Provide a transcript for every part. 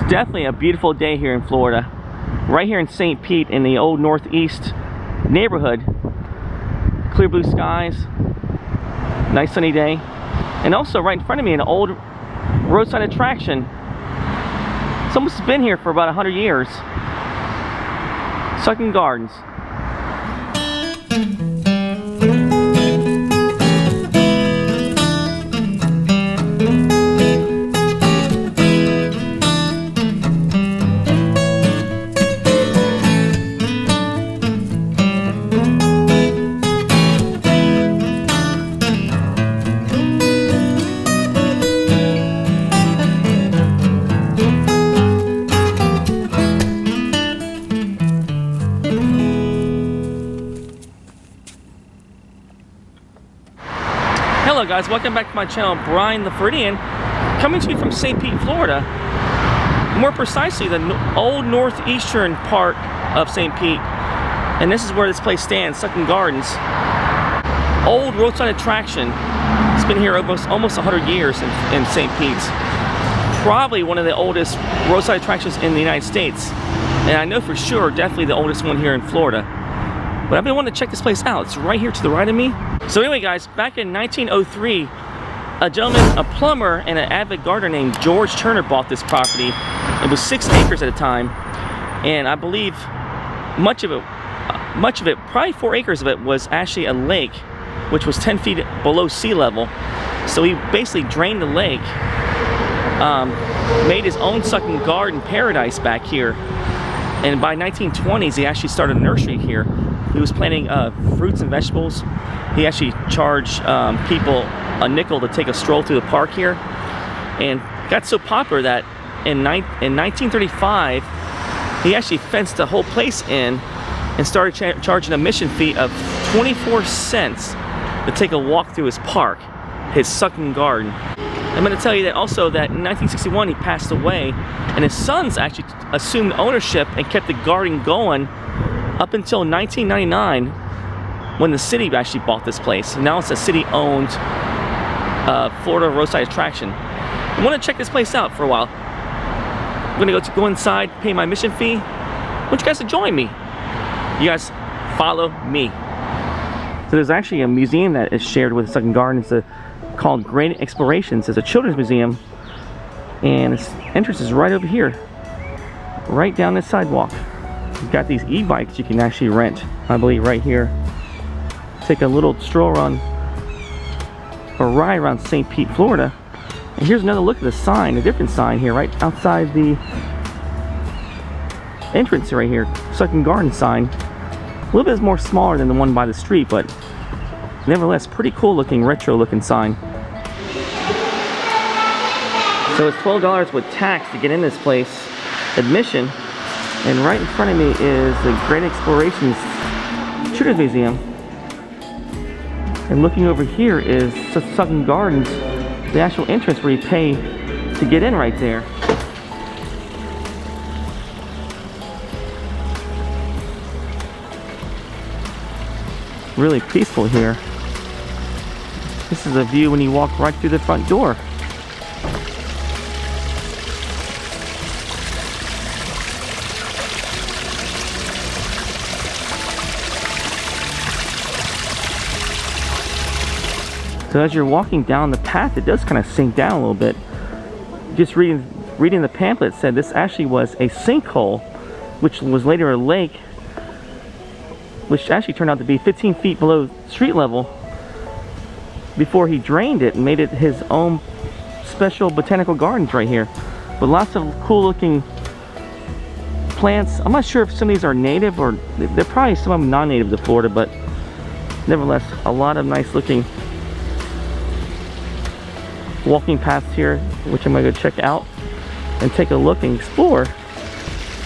Definitely a beautiful day here in Florida. Right here in St. Pete in the old Northeast neighborhood. Clear blue skies, nice sunny day. And also right in front of me an old roadside attraction. It's almost been here for about 100 years. Sunken Gardens. Hello guys, welcome back to my channel, Brian the Floridian, coming to you from St. Pete, Florida. More precisely, the old northeastern part of St. Pete. And this is where this place stands, Sunken Gardens. Old roadside attraction. It's been here almost 100 years in St. Pete. Probably one of the oldest roadside attractions in the United States. And I know for sure, definitely the oldest one here in Florida. But I've been wanting to check this place out. It's right here to the right of me. So anyway guys, back in 1903, a gentleman, a plumber and an avid gardener named George Turner bought this property. It was 6 acres at a time. And I believe much of it, probably 4 acres of it, was actually a lake, which was 10 feet below sea level. So he basically drained the lake, made his own sunken garden paradise back here. And by 1920s, he actually started a nursery here. He was planting fruits and vegetables. He actually charged people a nickel to take a stroll through the park here, and got so popular that in 1935 he actually fenced the whole place in and started charging a admission fee of 24 cents to take a walk through his park, his sunken garden. I'm going to tell you that also that in 1961 he passed away, and his sons actually assumed ownership and kept the garden going up until 1999, when the city actually bought this place. And now it's a city-owned Florida roadside attraction. I want to check this place out for a while. I'm gonna go inside, pay my admission fee. I want you guys to join me. You guys follow me. So there's actually a museum that is shared with Sunken Gardens called Great Explorations. It's a children's museum, and its entrance is right over here, right down this sidewalk. You've got these e-bikes you can actually rent, I believe, right here. Take a little stroll around, or ride around St. Pete, Florida. And here's another look at the sign, a different sign here, right outside the entrance right here. Sunken Garden sign. A little bit more smaller than the one by the street, but nevertheless, pretty cool looking, retro looking sign. So it's $12 with tax to get in this place, admission. And right in front of me is the Great Explorations Children's Museum. And looking over here is Sunken Gardens, the actual entrance where you pay to get in right there. Really peaceful here. This is a view when you walk right through the front door. So as you're walking down the path, it does kind of sink down a little bit. Just reading the pamphlet said this actually was a sinkhole, which was later a lake, which actually turned out to be 15 feet below street level before he drained it and made it his own special botanical gardens right here. But lots of cool looking plants. I'm not sure if some of these are native, or they're probably some of them non-native to Florida, but nevertheless, a lot of nice looking walking paths here, which I'm gonna go check out and take a look and explore.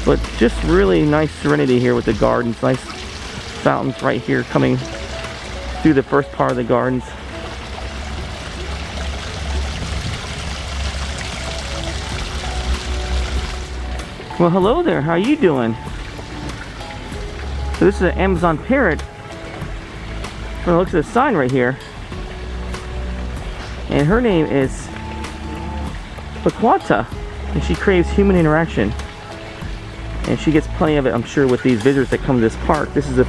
But just really nice serenity here with the gardens. Nice fountains right here coming through the first part of the gardens. Well, hello there, how are you doing? So this is an Amazon Parrot. From the looks of the sign right here. And her name is Cockatoo. and she craves human interaction. And she gets plenty of it, I'm sure, with these visitors that come to this park. This is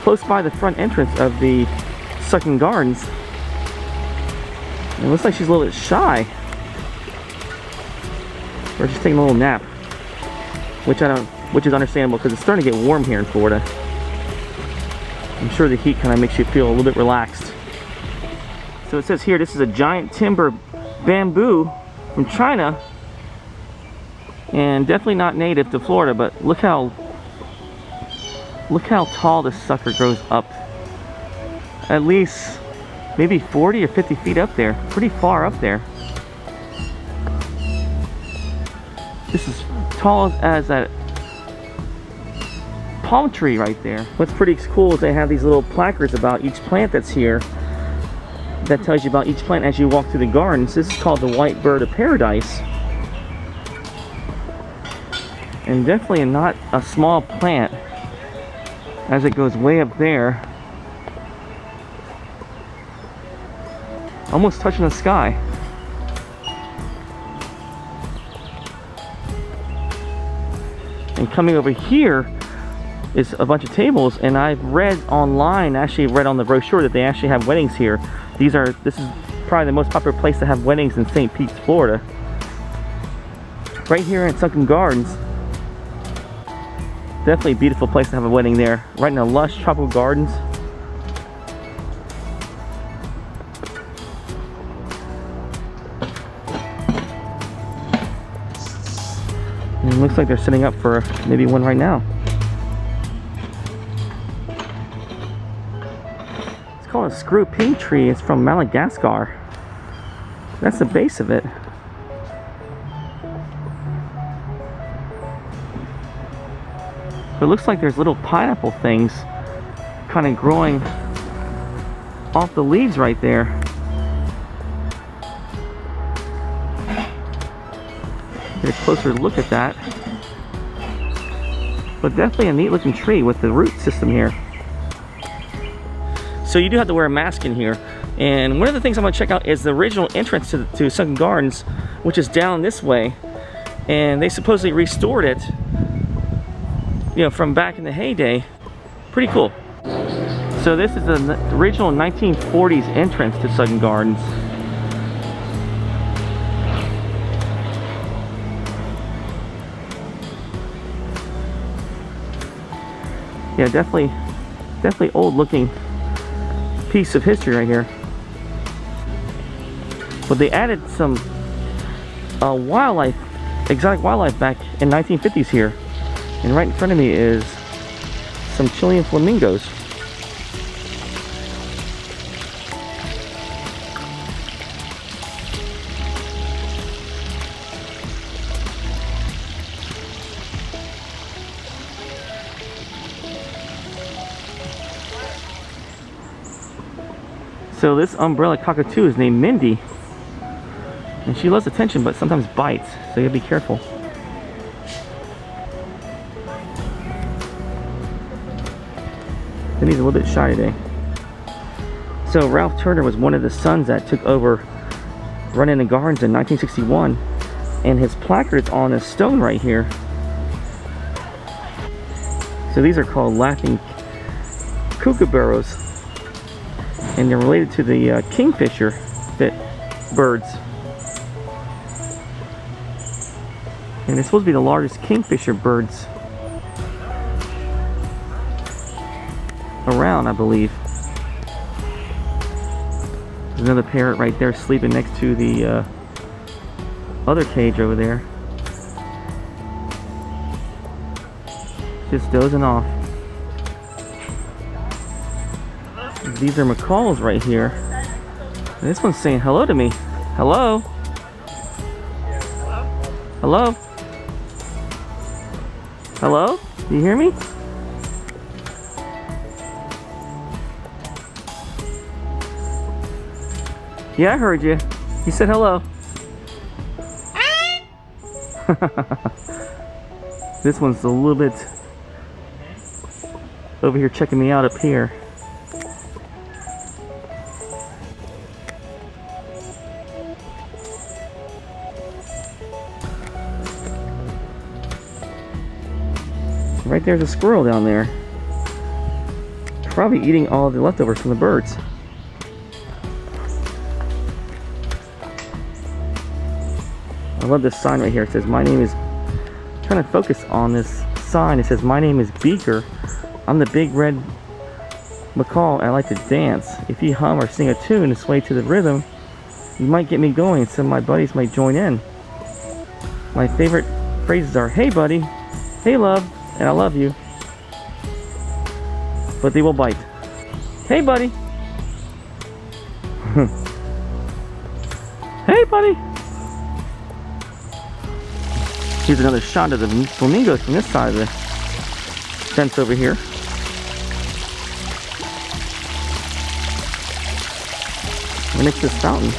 close by the front entrance of the Sunken Gardens. And it looks like she's a little bit shy. Or she's taking a little nap. Which is understandable because it's starting to get warm here in Florida. I'm sure the heat kind of makes you feel a little bit relaxed. So it says here, this is a giant timber bamboo from China. And definitely not native to Florida, but look how tall this sucker grows up. At least maybe 40 or 50 feet up there. Pretty far up there. This is tall as that palm tree right there. What's pretty cool is they have these little placards about each plant that's here that tells you about each plant as you walk through the gardens. This is called the white bird of paradise. And definitely not a small plant as it goes way up there, almost touching the sky. And coming over here is a bunch of tables, and I've read online, actually read on the brochure, that they actually have weddings here. This is probably the most popular place to have weddings in St. Pete, Florida. Right here in Sunken Gardens. Definitely a beautiful place to have a wedding there. Right in the lush tropical gardens. And it looks like they're setting up for maybe one right now. It's called a screw pea tree. It's from Madagascar. That's the base of it. It looks like there's little pineapple things kind of growing off the leaves right there. Get a closer look at that. But definitely a neat looking tree with the root system here. So you do have to wear a mask in here. And one of the things I'm going to check out is the original entrance to Sunken Gardens, which is down this way. And they supposedly restored it, you know, from back in the heyday. Pretty cool. So this is the original 1940s entrance to Sunken Gardens. Yeah, definitely old looking piece of history right here. But they added some wildlife, exotic wildlife back in 1950s here. And right in front of me is some Chilean flamingos. So this umbrella cockatoo is named Mindy. And she loves attention but sometimes bites, so you gotta be careful. He's a little bit shy today. So Ralph Turner was one of the sons that took over running the gardens in 1961, and his placard's on a stone right here. So these are called laughing Kookaburras, and they're related to the kingfisher birds. And they're supposed to be the largest kingfisher birds around, I believe. There's another parrot right there sleeping next to the other cage over there. Just dozing off. These are macaws right here. And this one's saying hello to me. Hello? Hello? Hello? Do you hear me? Yeah, I heard you. You said hello. This one's a little bit over here checking me out up here. Right there's a squirrel down there. Probably eating all of the leftovers from the birds. I love this sign right here. It says, my name is, I'm trying to focus on this sign. It says, my name is Beaker. I'm the big red macaw. I like to dance. If you hum or sing a tune and sway to the rhythm, you might get me going. Some of my buddies might join in. My favorite phrases are, hey buddy, hey love, and I love you. But they will bite. Hey buddy. Hey buddy. Here's another shot of the flamingos from this side of the fence over here. Right next to this fountain.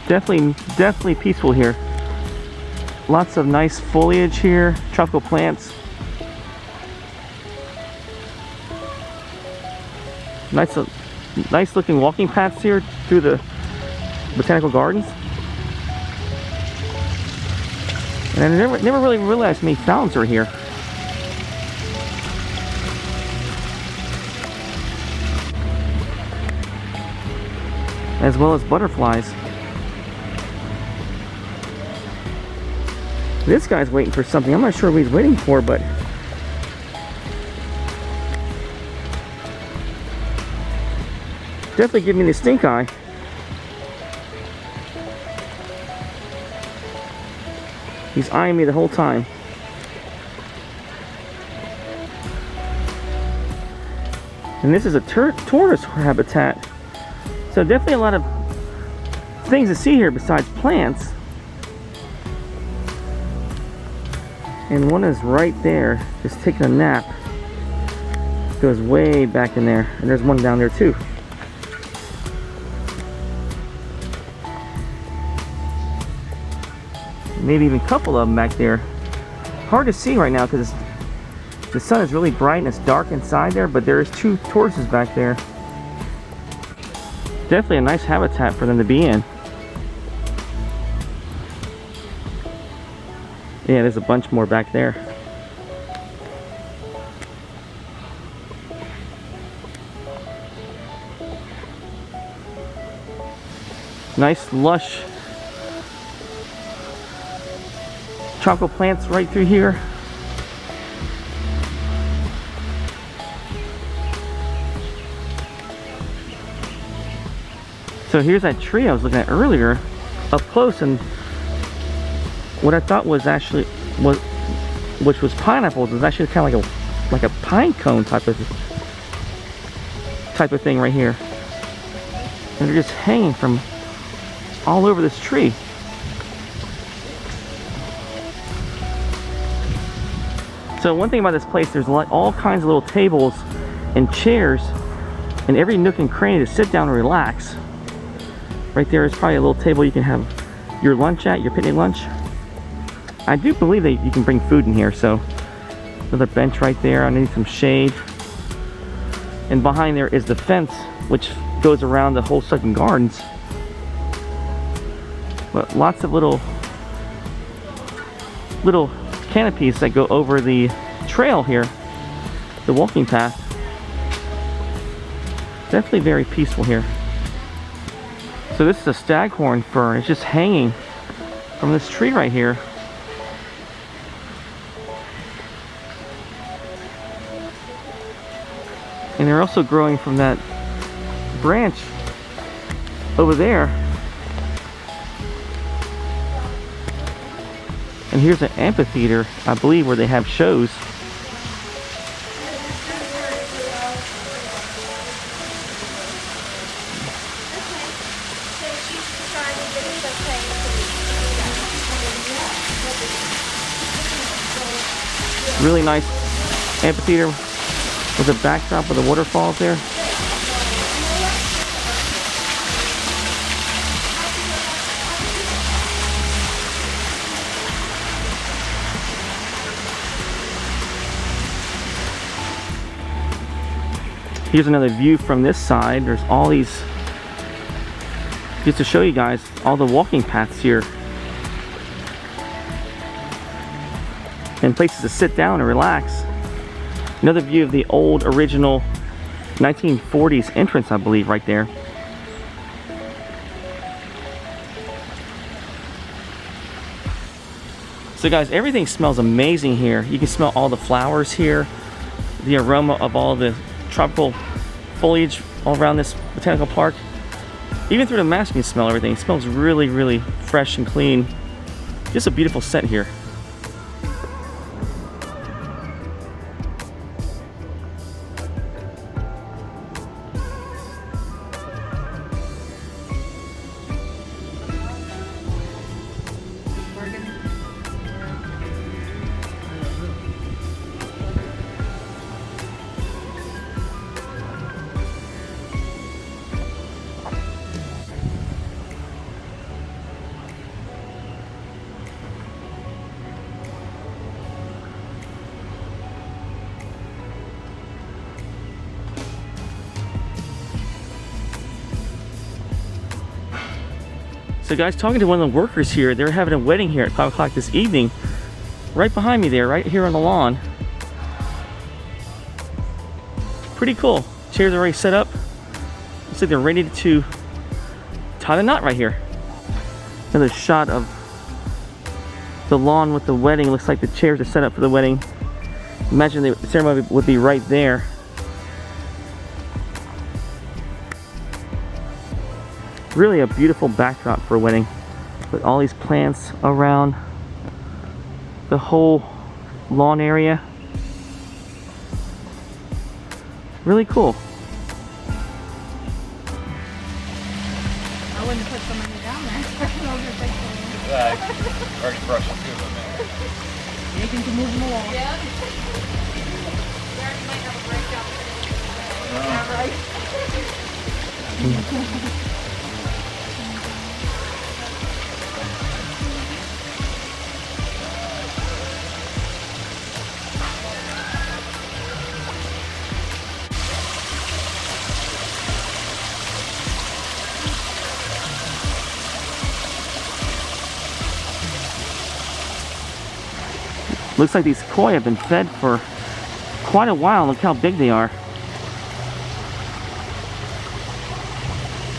Definitely peaceful here. Lots of nice foliage here, tropical plants. Nice looking walking paths here through the botanical gardens. And I never really realized how many fountains are here. As well as butterflies. This guy's waiting for something. I'm not sure what he's waiting for, but definitely give me the stink eye. He's eyeing me the whole time. And this is a tortoise habitat. So definitely a lot of things to see here besides plants. And one is right there, just taking a nap. Goes way back in there. And there's one down there too. Maybe even a couple of them back there. Hard to see right now because the sun is really bright and it's dark inside there, but there's two tortoises back there. Definitely a nice habitat for them to be in. Yeah, there's a bunch more back there. Nice lush tropical plants right through here. So here's that tree I was looking at earlier up close, and what I thought was actually which was pineapples, was actually kind of like a pine cone type of thing right here. And they're just hanging from all over this tree. So one thing about this place, there's all kinds of little tables and chairs in every nook and cranny to sit down and relax. Right there is probably a little table you can have your lunch at, your picnic lunch. I do believe that you can bring food in here, so another bench right there underneath some shade. And behind there is the fence, which goes around the whole Sunken Gardens. But lots of little canopies that go over the trail here, the walking path. Definitely very peaceful here. So this is a staghorn fern. It's just hanging from this tree right here. And they're also growing from that branch over there. And here's an amphitheater, I believe, where they have shows. Really nice amphitheater with a backdrop of the waterfalls there. Here's another view from this side. There's all these just to show you guys all the walking paths here and places to sit down and relax. Another view of the old original 1940s entrance, I believe, right there. So guys, everything smells amazing here. You can smell all the flowers here, the aroma of all the tropical foliage all around this botanical park. Even through the mask you can smell everything. It smells really, really fresh and clean. Just a beautiful scent here. So guys, talking to one of the workers here, they're having a wedding here at 5 o'clock this evening. Right behind me there, right here on the lawn. Pretty cool. Chairs are already set up. Looks like they're ready to tie the knot right here. Another shot of the lawn with the wedding. Looks like the chairs are set up for the wedding. Imagine the ceremony would be right there. Really a beautiful backdrop for a wedding with all these plants around the whole lawn area. Really cool. I wouldn't put somebody down there. Yeah, I already brushed a few of them in. You can move them along. Yeah. We already might have a breakdown. Yeah, right. Looks like these koi have been fed for quite a while. Look how big they are.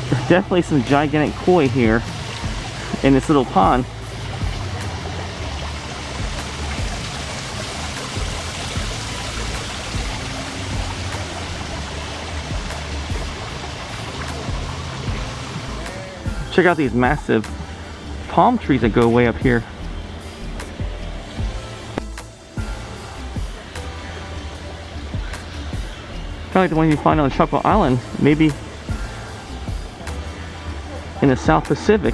There's definitely some gigantic koi here in this little pond. Check out these massive palm trees that go way up here. Kind of like the one you find on the Tropical Island, maybe in the South Pacific.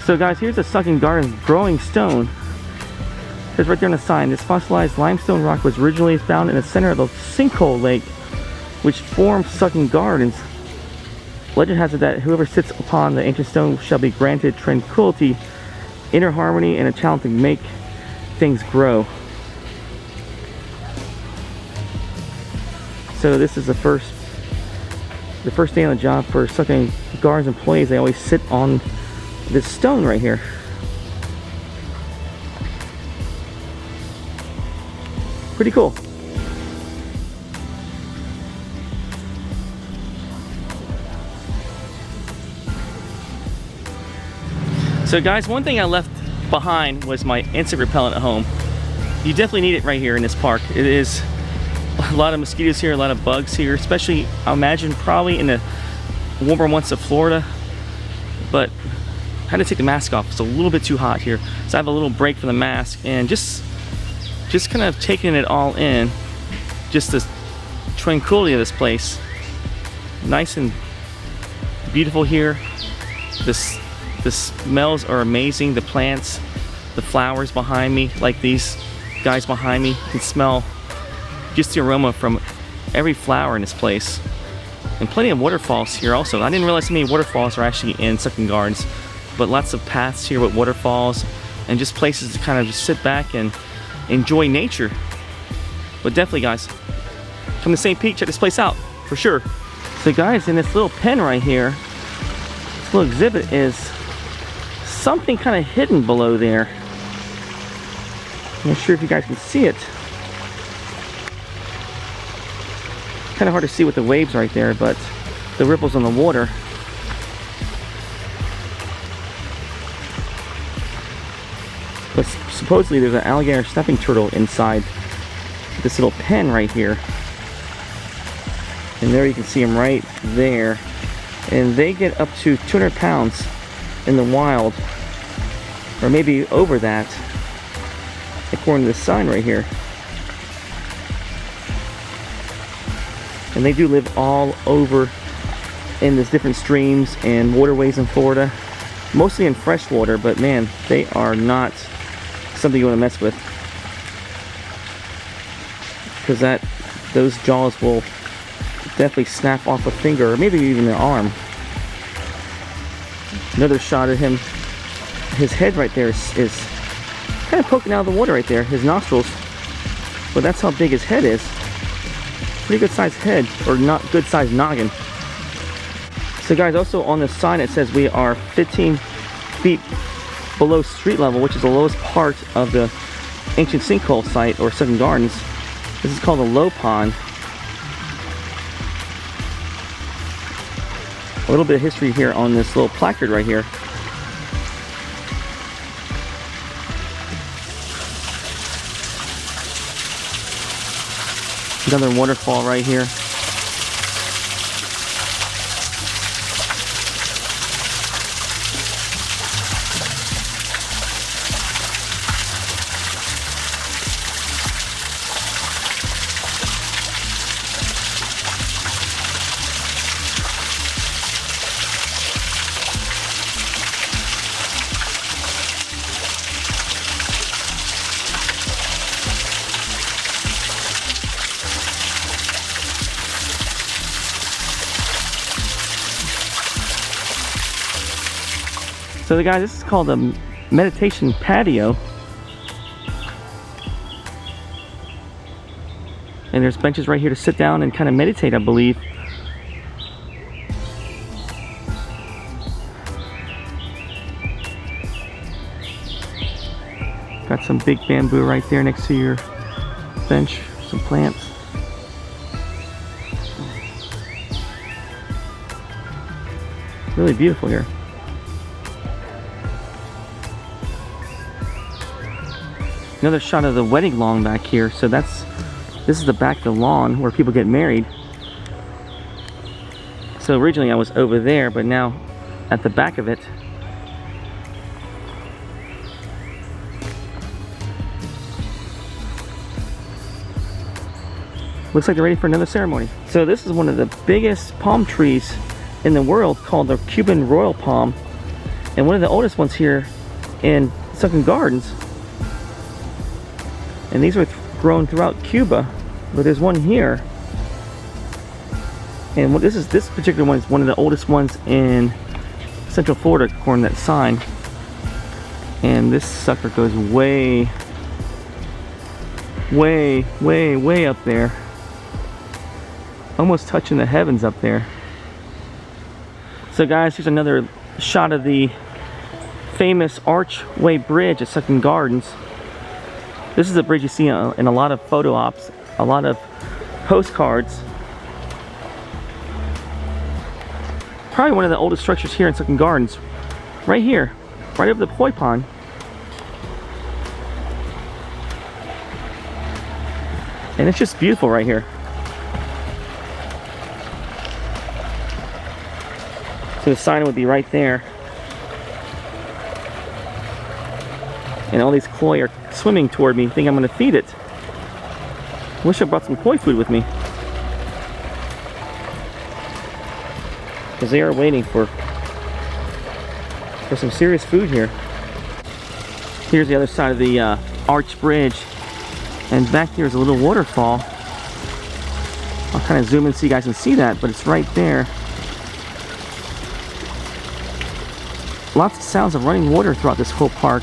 So guys, here's the Sunken Gardens growing stone. It's right there on the sign. This fossilized limestone rock was originally found in the center of the sinkhole lake, which formed Sunken Gardens. Legend has it that whoever sits upon the ancient stone shall be granted tranquility, inner harmony, and a talent to make things grow. So this is the first day on the job for Sunken Gardens employees. They always sit on this stone right here. Pretty cool. So guys, one thing I left behind was my insect repellent at home. You definitely need it right here in this park. It is a lot of mosquitoes here, a lot of bugs here, especially I imagine probably in the warmer months of Florida. But I had to take the mask off. It's a little bit too hot here. So I have a little break from the mask and just kind of taking it all in. Just the tranquility of this place. Nice and beautiful here. The smells are amazing. The plants, the flowers behind me, like these guys behind me, you can smell just the aroma from every flower in this place. And plenty of waterfalls here also. I didn't realize how many waterfalls are actually in Sunken Gardens, but lots of paths here with waterfalls and just places to kind of just sit back and enjoy nature. But definitely guys, come to St. Pete, check this place out for sure. So guys, in this little pen right here, this little exhibit is something kind of hidden below there. I'm not sure if you guys can see it. Kind of hard to see with the waves right there, but the ripples on the water. But supposedly there's an alligator snapping turtle inside this little pen right here. And there you can see them right there. And they get up to 200 pounds in the wild, or maybe over that, according to the sign right here. And they do live all over in these different streams and waterways in Florida, mostly in fresh water, but man, they are not something you want to mess with, because those jaws will definitely snap off a finger or maybe even an arm. Another shot of him, his head right there is kind of poking out of the water right there, his nostrils, but that's how big his head is. Pretty good sized head, or not good sized noggin. So guys, also on the sign it says we are 15 feet below street level, which is the lowest part of the ancient sinkhole site or Sunken Gardens. This is called the low pond. A little bit of history here on this little placard right here. Another waterfall right here. So guys, this is called a meditation patio. And there's benches right here to sit down and kind of meditate, I believe. Got some big bamboo right there next to your bench, some plants. Really beautiful here. Another shot of the wedding lawn back here. So this is the back of the lawn where people get married. So originally I was over there, but now at the back of it. Looks like they're ready for another ceremony. So this is one of the biggest palm trees in the world, called the Cuban royal palm. and one of the oldest ones here in Sunken Gardens. And these were grown throughout Cuba, but there's one here. And what this particular one is one of the oldest ones in Central Florida, according to that sign. And this sucker goes way, way, way, way up there. Almost touching the heavens up there. So guys, here's another shot of the famous archway bridge at Sunken Gardens. This is a bridge you see in a lot of photo ops, a lot of postcards. Probably one of the oldest structures here in Sunken Gardens. Right here, right over the koi pond. And it's just beautiful right here. So the sign would be right there. And all these koi are swimming toward me, think I'm gonna feed it. Wish I brought some koi food with me. Because they are waiting for some serious food here. Here's the other side of the arch bridge. And back here is a little waterfall. I'll kind of zoom in so you guys can see that, but it's right there. Lots of sounds of running water throughout this whole park.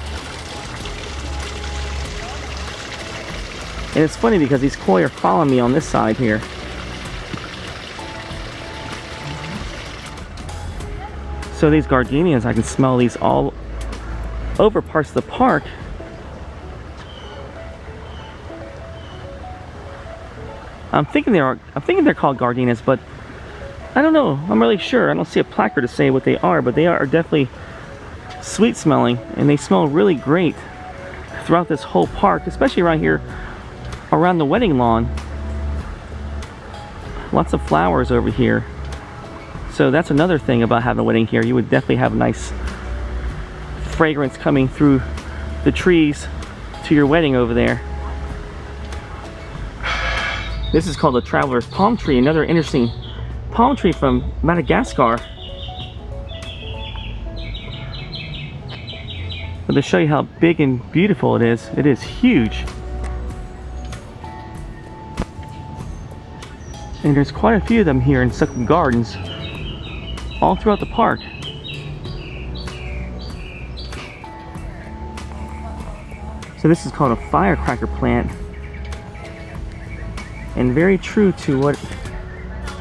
And it's funny because these koi are following me on this side here. So these gardenias, I can smell these all over parts of the park. I'm thinking they're called gardenias, but I don't know. I'm really sure. I don't see a placard to say what they are, but they are definitely sweet smelling, and they smell really great throughout this whole park, especially around here around the wedding lawn. Lots of flowers over here. So that's another thing about having a wedding here. You would definitely have a nice fragrance coming through the trees to your wedding over there. This is called the Traveler's Palm Tree, another interesting palm tree from Madagascar. But to show you how big and beautiful it is huge. And there's quite a few of them here in Sunken Gardens, all throughout the park. So this is called a firecracker plant. And very true to what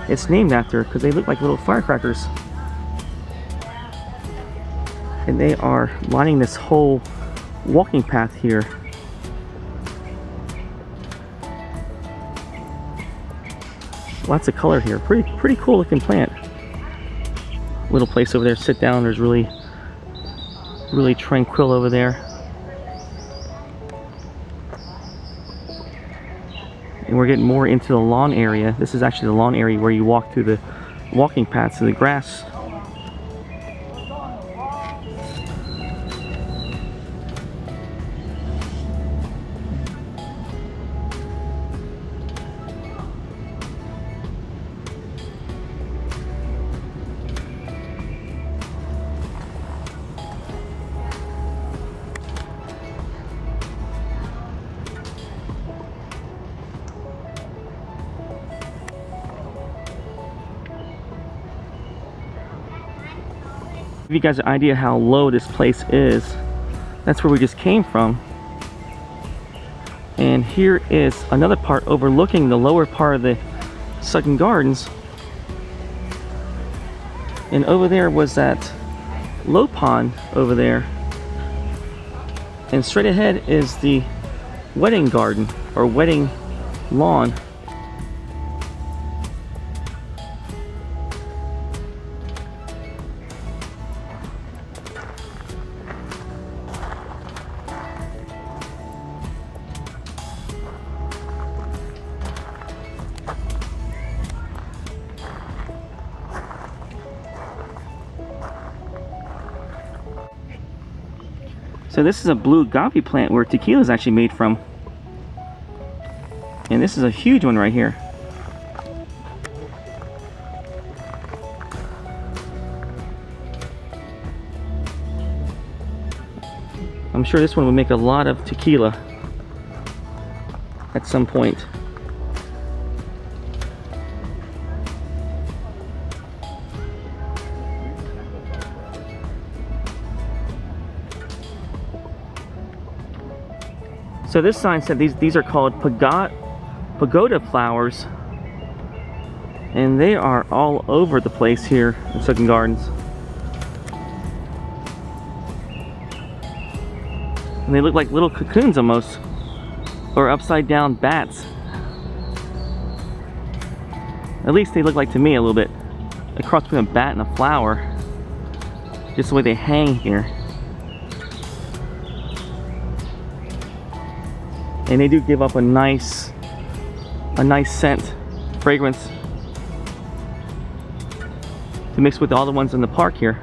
it's named after, because they look like little firecrackers. And they are lining this whole walking path here. Lots of color here. Pretty cool looking plant. Little place over there, sit down. There's really tranquil over there. And we're getting more into the lawn area. This is actually the lawn area where you walk through the walking paths and the grass. Give you guys an idea how low this place is. That's where we just came from. And here is another part overlooking the lower part of the Sunken Gardens. And over there was that low pond over there. And straight ahead is the wedding garden or wedding lawn. So this is a blue agave plant where tequila is actually made from. And this is a huge one right here. I'm sure this one would make a lot of tequila at some point. So this sign said these are called pagoda flowers, and they are all over the place here in Sunken Gardens. And they look like little cocoons almost, or upside down bats. At least they look like to me a little bit. A cross between a bat and a flower. Just the way they hang here. And they do give up a nice scent, fragrance to mix with all the ones in the park here.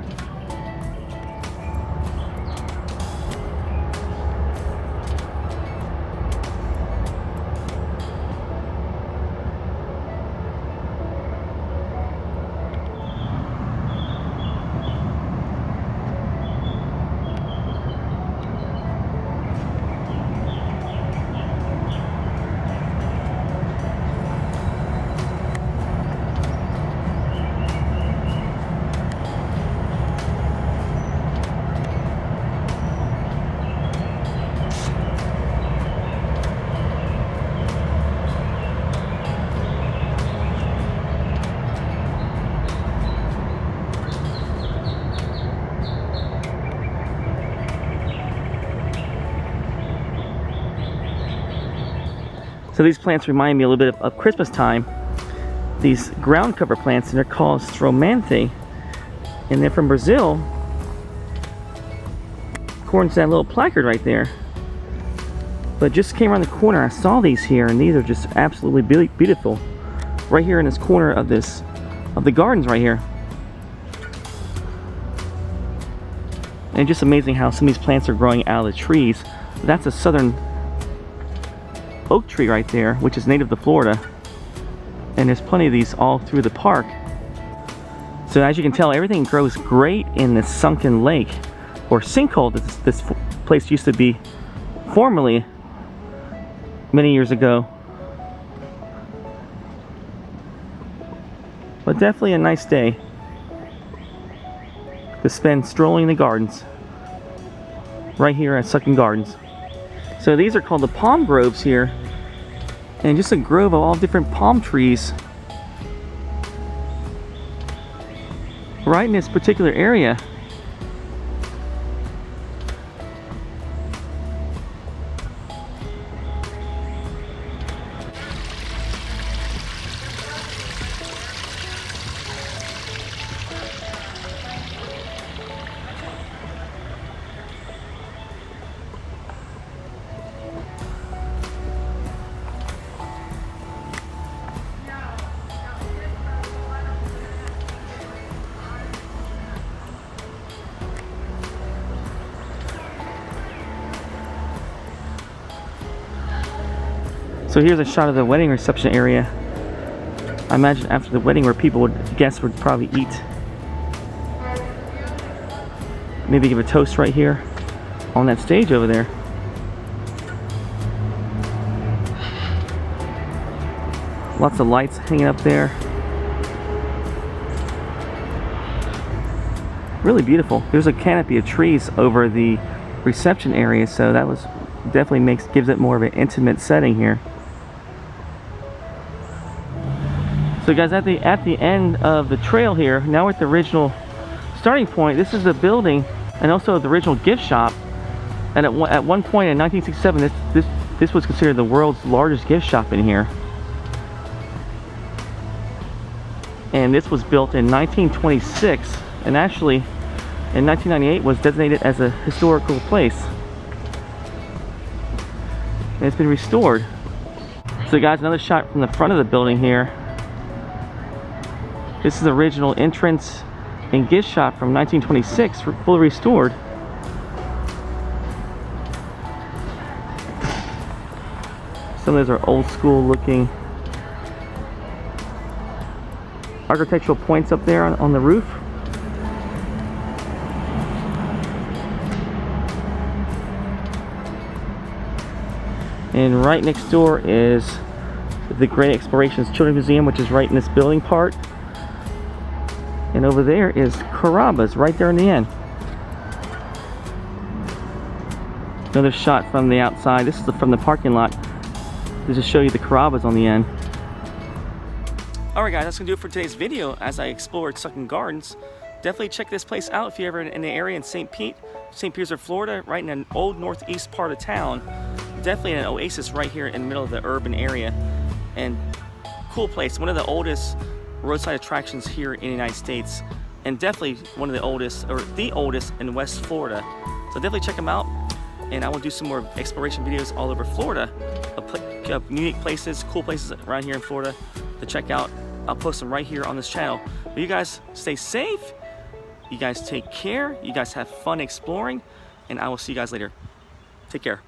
So these plants remind me a little bit of Christmas time. These ground cover plants, and they're called stromanthe, and they're from Brazil. According to that little placard right there. But just came around the corner, I saw these here, and these are just absolutely beautiful. Right here in this corner of the gardens right here. And just amazing how some of these plants are growing out of the trees. That's a southern oak tree right there, which is native to Florida, and there's plenty of these all through the park. So as you can tell, everything grows great in this sunken lake or sinkhole that this place used to be formerly many years ago. But definitely a nice day to spend strolling in the gardens right here at Sunken Gardens. So these are called the palm groves here, and just a grove of all different palm trees right in this particular area. So here's a shot of the wedding reception area. I imagine after the wedding where guests would probably eat. Maybe give a toast right here on that stage over there. Lots of lights hanging up there. Really beautiful. There's a canopy of trees over the reception area, so that was definitely gives it more of an intimate setting here. So guys, at the end of the trail here, now we're at the original starting point. This is the building and also the original gift shop. And at one point in 1967, this was considered the world's largest gift shop in here. And this was built in 1926, and actually in 1998 was designated as a historical place. And it's been restored. So guys, another shot from the front of the building here. This is the original entrance and gift shop from 1926, fully restored. Some of those are old school looking architectural points up there on the roof. And right next door is the Great Explorations Children's Museum, which is right in this building part. And over there is Kookaburras, right there in the end. Another shot from the outside. This is from the parking lot. Just to show you the Kookaburras on the end. Alright guys, that's going to do it for today's video as I explored Sunken Gardens. Definitely check this place out if you're ever in the area in St. Petersburg, Florida, right in an old northeast part of town. Definitely an oasis right here in the middle of the urban area. And cool place, one of the oldest roadside attractions here in the United States. And definitely one of the oldest, or the oldest in West Florida. So definitely check them out. And I will do some more exploration videos all over Florida of unique places, cool places around here in Florida to check out. I'll post them right here on this channel. But you guys stay safe. You guys take care. You guys have fun exploring. And I will see you guys later. Take care.